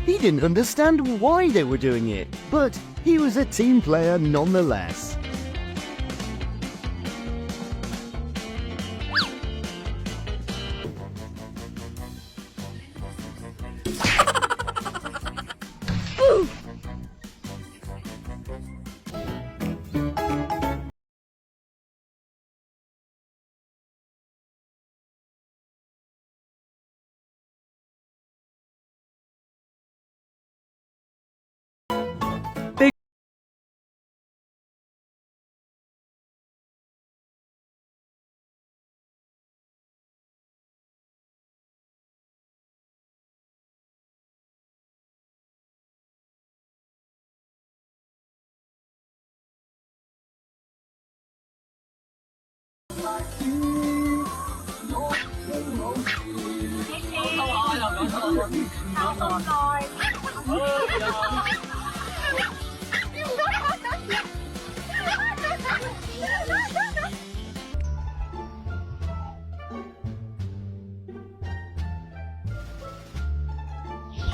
He didn't understand why they were doing it, but he was a team player nonetheless.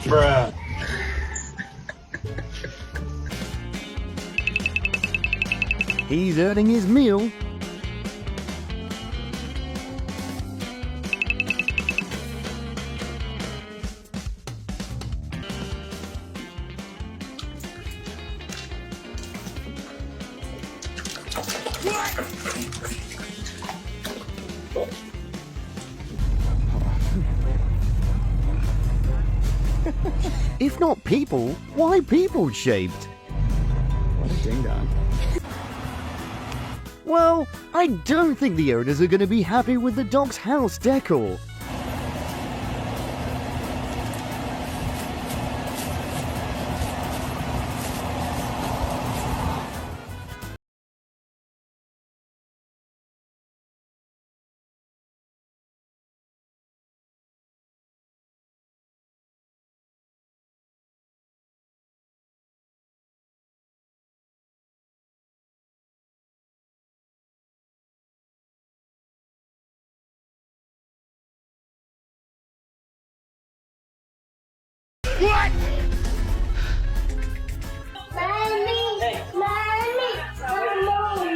Bruh. He's earning his meal. If not people, why people-shaped? What a ding-dong. Well, I don't think the owners are going to be happy with the dog's house decor. What? Mommy!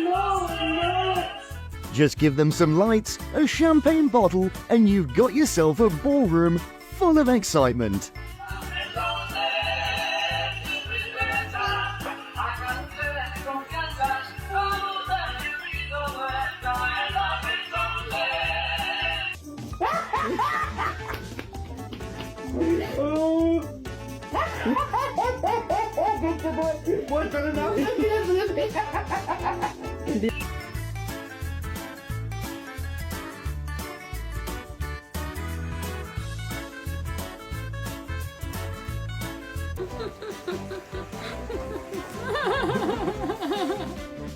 No. Just give them some lights, a champagne bottle, and you've got yourself a ballroom full of excitement.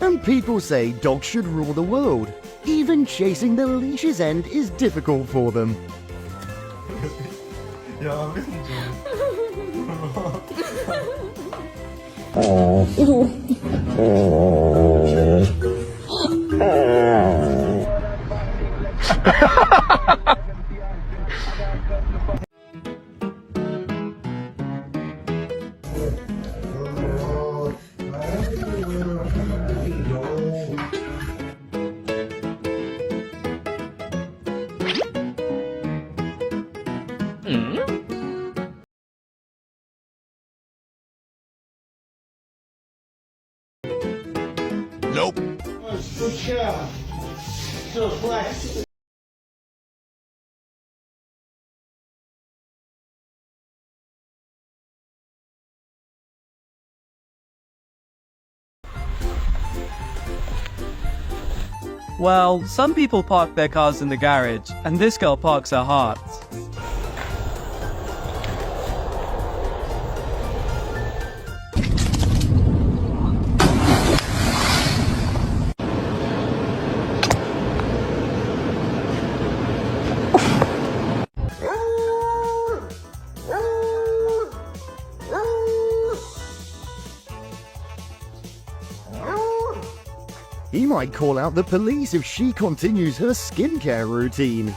And people say dogs should rule the world. Even chasing the leash's end is difficult for them. 야, Nope. Good job. So flex. Well, some people park their cars in the garage, and this girl parks her hearts. He might call out the police if she continues her skincare routine.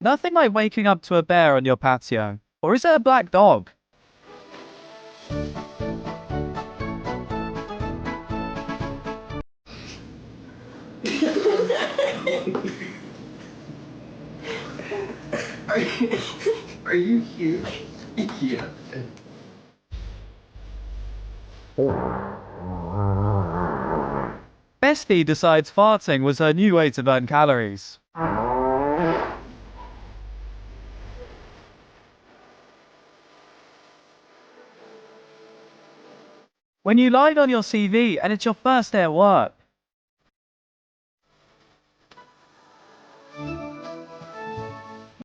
Nothing like waking up to a bear on your patio. Or is it a black dog? Are you here? Yeah. Bestie decides farting was her new way to burn calories. When you lied on your CV and it's your first day at work.